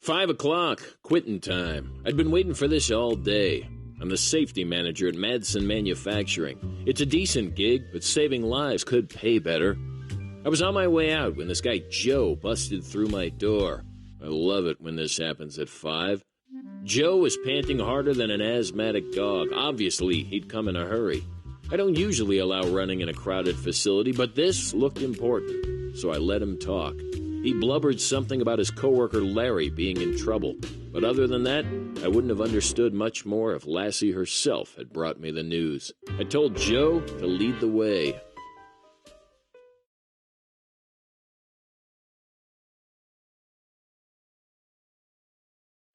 5 o'clock, quitting time. I'd been waiting for this all day. I'm the safety manager at Madsen Manufacturing. It's a decent gig, but saving lives could pay better. I was on my way out when this guy Joe busted through my door. I love it when this happens at 5. Joe was panting harder than an asthmatic dog. Obviously, he'd come in a hurry. I don't usually allow running in a crowded facility, but this looked important, so I let him talk. He blubbered something about his coworker Larry being in trouble, but other than that, I wouldn't have understood much more if Lassie herself had brought me the news. I told Joe to lead the way.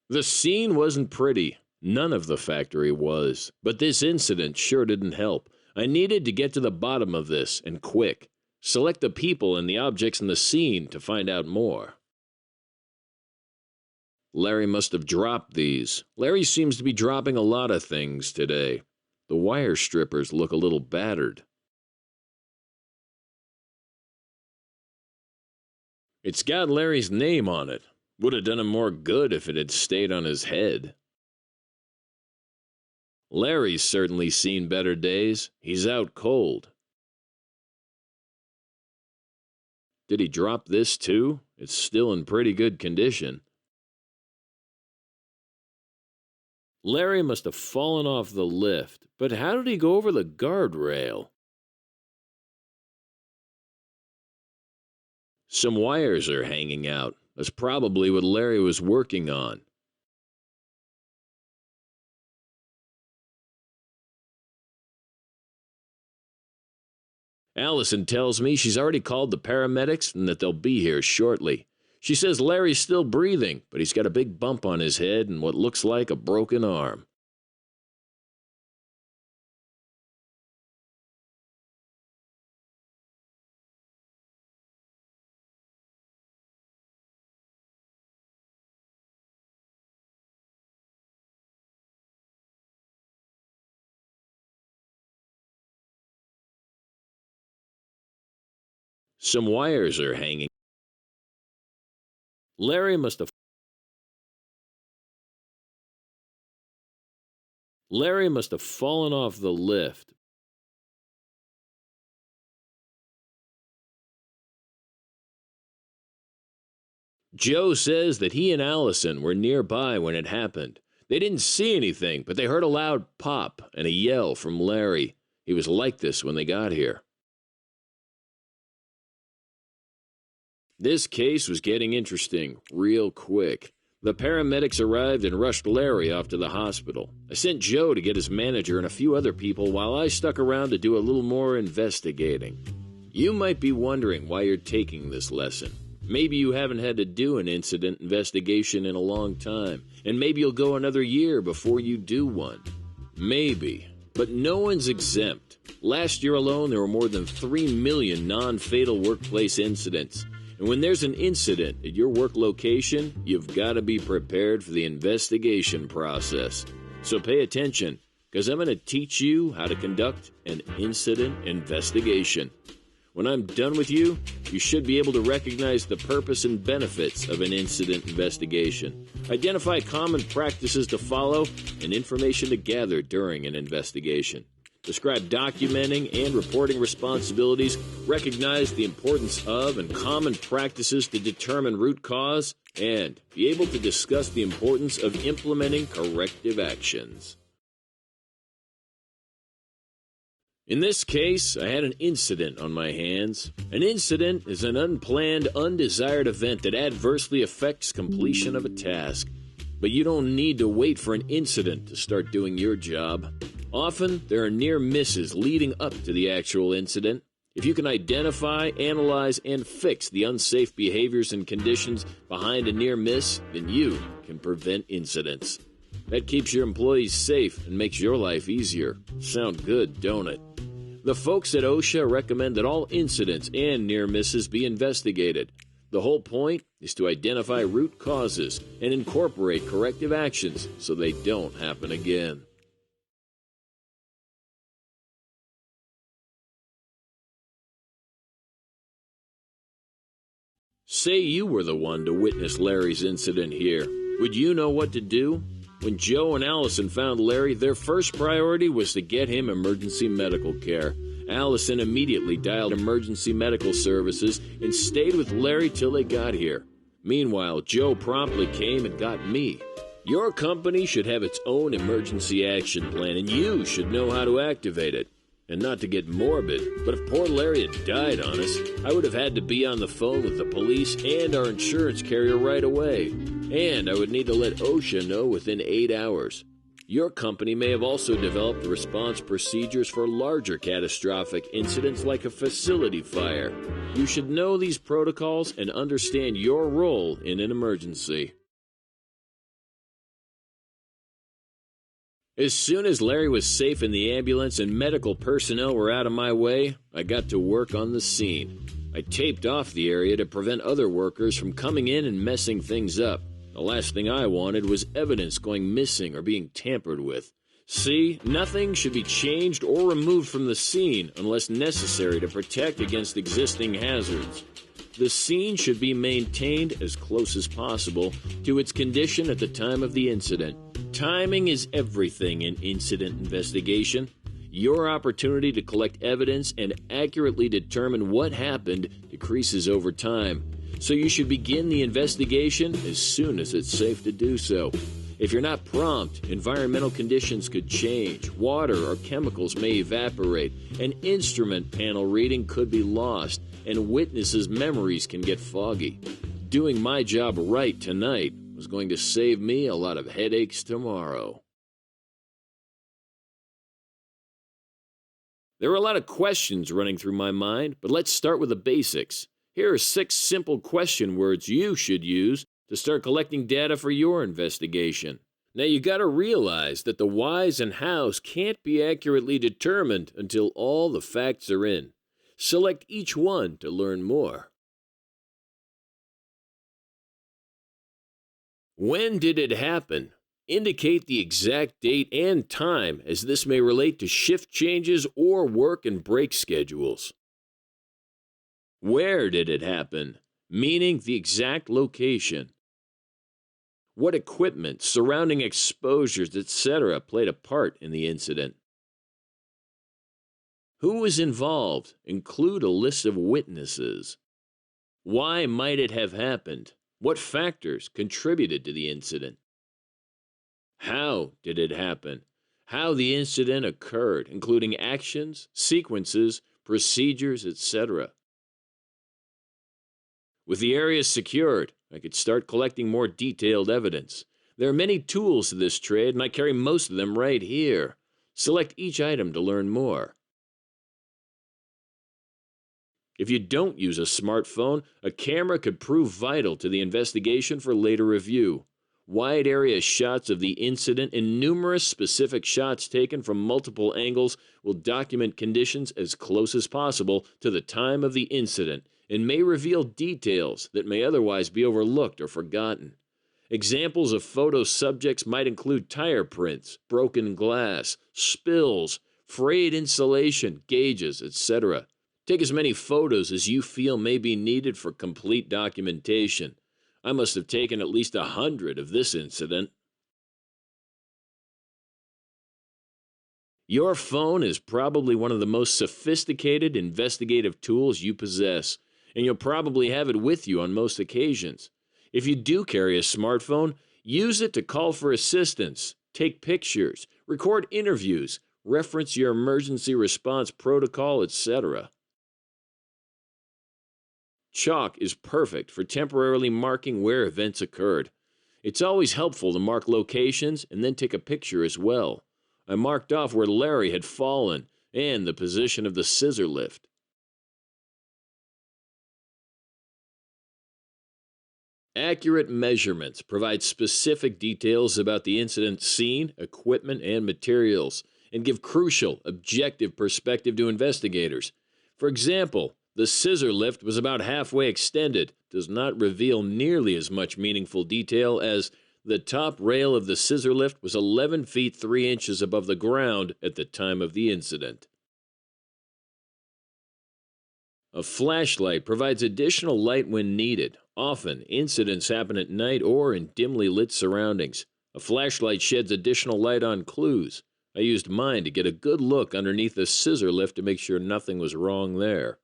The scene wasn't pretty. None of the factory was. But this incident sure didn't help. I needed to get to the bottom of this, and quick. Select the people and the objects in the scene to find out more. Larry must have dropped these. Larry seems to be dropping a lot of things today. The wire strippers look a little battered. It's got Larry's name on it. Would have done him more good if it had stayed on his head. Larry's certainly seen better days. He's out cold. Did he drop this too? It's still in pretty good condition. Larry must have fallen off the lift, but how did he go over the guardrail? Some wires are hanging out. That's probably what Larry was working on. Allison tells me she's already called the paramedics and that they'll be here shortly. She says Larry's still breathing, but he's got a big bump on his head and what looks like a broken arm. Some wires are hanging. Larry must have fallen off the lift. Joe says that he and Allison were nearby when it happened. They didn't see anything, but they heard a loud pop and a yell from Larry. He was like this when they got here. This case was getting interesting real quick. The paramedics arrived and rushed Larry off to the hospital. I sent Joe to get his manager and a few other people while I stuck around to do a little more investigating. You might be wondering why you're taking this lesson. Maybe you haven't had to do an incident investigation in a long time, and maybe you'll go another year before you do one. Maybe. But no one's exempt. Last year alone, there were more than 3 million non-fatal workplace incidents. And when there's an incident at your work location, you've got to be prepared for the investigation process. So pay attention, because I'm going to teach you how to conduct an incident investigation. When I'm done with you, you should be able to recognize the purpose and benefits of an incident investigation, identify common practices to follow, and information to gather during an investigation. Describe documenting and reporting responsibilities, recognize the importance of and common practices to determine root cause, and be able to discuss the importance of implementing corrective actions. In this case, I had an incident on my hands. An incident is an unplanned, undesired event that adversely affects completion of a task. But you don't need to wait for an incident to start doing your job. Often, there are near misses leading up to the actual incident. If you can identify, analyze, and fix the unsafe behaviors and conditions behind a near miss, then you can prevent incidents. That keeps your employees safe and makes your life easier. Sound good, don't it? The folks at OSHA recommend that all incidents and near misses be investigated. The whole point is to identify root causes and incorporate corrective actions so they don't happen again. say you were the one to witness Larry's incident here. Would you know what to do? When Joe and Allison found Larry, their first priority was to get him emergency medical care. Allison immediately dialed emergency medical services and stayed with Larry till they got here. Meanwhile, Joe promptly came and got me. Your company should have its own emergency action plan, and you should know how to activate it. And not to get morbid, but if poor Larry had died on us, I would have had to be on the phone with the police and our insurance carrier right away. And I would need to let OSHA know within 8 hours. Your company may have also developed response procedures for larger catastrophic incidents like a facility fire. You should know these protocols and understand your role in an emergency. As soon as Larry was safe in the ambulance and medical personnel were out of my way, I got to work on the scene. I taped off the area to prevent other workers from coming in and messing things up. The last thing I wanted was evidence going missing or being tampered with. See, nothing should be changed or removed from the scene unless necessary to protect against existing hazards. The scene should be maintained as close as possible to its condition at the time of the incident. Timing is everything in incident investigation. Your opportunity to collect evidence and accurately determine what happened decreases over time. So you should begin the investigation as soon as it's safe to do so. If you're not prompt, environmental conditions could change, water or chemicals may evaporate, an instrument panel reading could be lost, and witnesses' memories can get foggy. Doing my job right tonight was going to save me a lot of headaches tomorrow. There are a lot of questions running through my mind, but let's start with the basics. Here are 6 simple question words you should use to start collecting data for your investigation. Now you gotta realize that the whys and hows can't be accurately determined until all the facts are in. Select each one to learn more. When did it happen? Indicate the exact date and time, as this may relate to shift changes or work and break schedules. Where did it happen? Meaning the exact location. What equipment, surrounding exposures, etc. played a part in the incident? Who was involved? Include a list of witnesses. Why might it have happened? What factors contributed to the incident? How did it happen? How the incident occurred, including actions, sequences, procedures, etc. With the area secured, I could start collecting more detailed evidence. There are many tools to this trade, and I carry most of them right here. Select each item to learn more. If you don't use a smartphone, a camera could prove vital to the investigation for later review. Wide area shots of the incident and numerous specific shots taken from multiple angles will document conditions as close as possible to the time of the incident and may reveal details that may otherwise be overlooked or forgotten. Examples of photo subjects might include tire prints, broken glass, spills, frayed insulation, gauges, etc. Take as many photos as you feel may be needed for complete documentation. I must have taken at least 100 of this incident. Your phone is probably one of the most sophisticated investigative tools you possess, and you'll probably have it with you on most occasions. If you do carry a smartphone, use it to call for assistance, take pictures, record interviews, reference your emergency response protocol, etc. Chalk is perfect for temporarily marking where events occurred. It's always helpful to mark locations and then take a picture as well. I marked off where Larry had fallen and the position of the scissor lift. Accurate measurements provide specific details about the incident scene, equipment, and materials, and give crucial, objective perspective to investigators. For example, the scissor lift was about halfway extended, does not reveal nearly as much meaningful detail as the top rail of the scissor lift was 11 feet 3 inches above the ground at the time of the incident. A flashlight provides additional light when needed. Often, incidents happen at night or in dimly lit surroundings. A flashlight sheds additional light on clues. I used mine to get a good look underneath the scissor lift to make sure nothing was wrong there.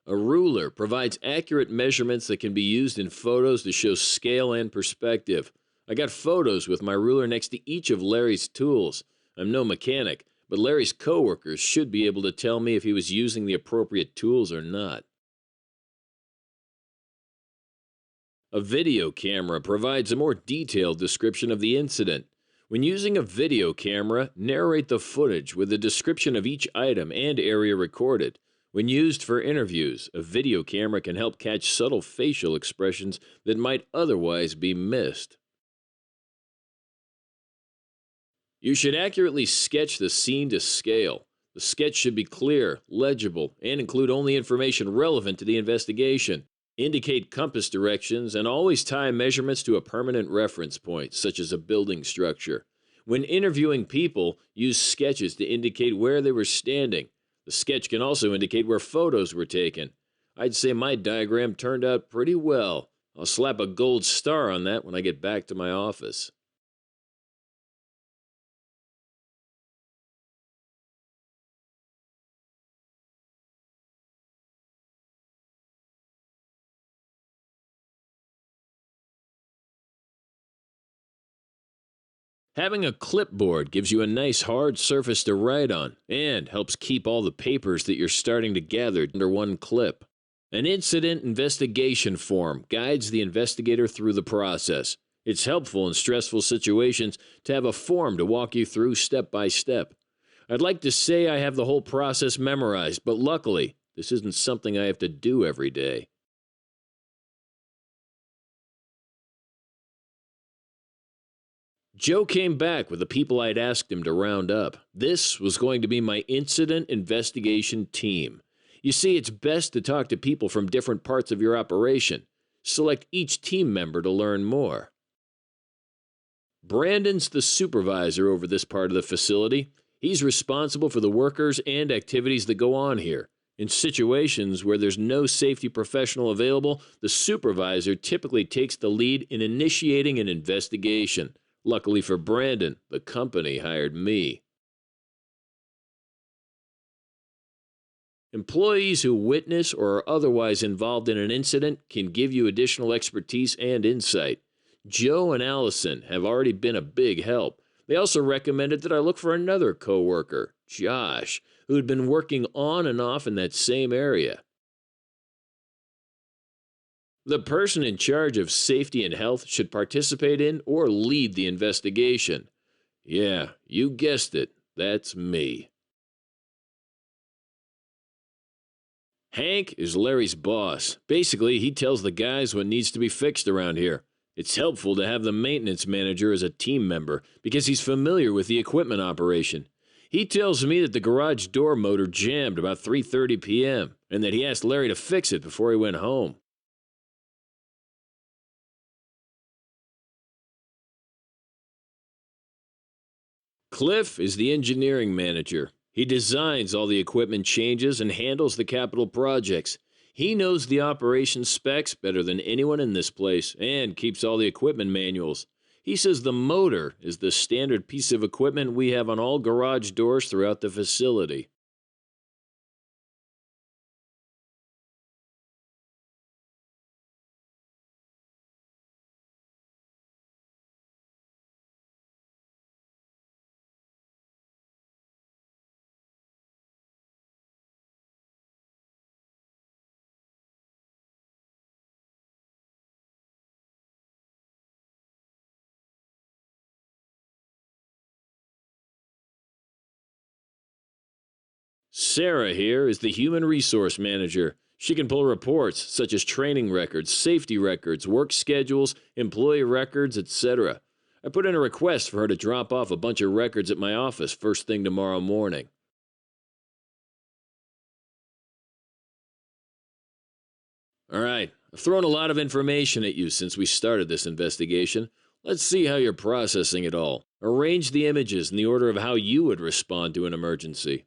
A ruler provides accurate measurements that can be used in photos to show scale and perspective. I got photos with my ruler next to each of Larry's tools. I'm no mechanic, but Larry's coworkers should be able to tell me if he was using the appropriate tools or not. A video camera provides a more detailed description of the incident. When using a video camera, narrate the footage with a description of each item and area recorded. When used for interviews, a video camera can help catch subtle facial expressions that might otherwise be missed. You should accurately sketch the scene to scale. The sketch should be clear, legible, and include only information relevant to the investigation. Indicate compass directions and always tie measurements to a permanent reference point, such as a building structure. When interviewing people, use sketches to indicate where they were standing. The sketch can also indicate where photos were taken. I'd say my diagram turned out pretty well. I'll slap a gold star on that when I get back to my office. Having a clipboard gives you a nice hard surface to write on and helps keep all the papers that you're starting to gather under one clip. An incident investigation form guides the investigator through the process. It's helpful in stressful situations to have a form to walk you through step by step. I'd like to say I have the whole process memorized, but luckily, this isn't something I have to do every day. Joe came back with the people I'd asked him to round up. This was going to be my incident investigation team. You see, it's best to talk to people from different parts of your operation. Select each team member to learn more. Brandon's the supervisor over this part of the facility. He's responsible for the workers and activities that go on here. In situations where there's no safety professional available, the supervisor typically takes the lead in initiating an investigation. Luckily for Brandon, the company hired me. Employees who witness or are otherwise involved in an incident can give you additional expertise and insight. Joe and Allison have already been a big help. They also recommended that I look for another coworker, Josh, who had been working on and off in that same area. The person in charge of safety and health should participate in or lead the investigation. Yeah, you guessed it. That's me. Hank is Larry's boss. Basically, he tells the guys what needs to be fixed around here. It's helpful to have the maintenance manager as a team member because he's familiar with the equipment operation. He tells me that the garage door motor jammed about 3:30 p.m. and that he asked Larry to fix it before he went home. Cliff is the engineering manager. He designs all the equipment changes and handles the capital projects. He knows the operation specs better than anyone in this place and keeps all the equipment manuals. He says the motor is the standard piece of equipment we have on all garage doors throughout the facility. Sarah here is the human resource manager. She can pull reports such as training records, safety records, work schedules, employee records, etc. I put in a request for her to drop off a bunch of records at my office first thing tomorrow morning. All right, I've thrown a lot of information at you since we started this investigation. Let's see how you're processing it all. Arrange the images in the order of how you would respond to an emergency.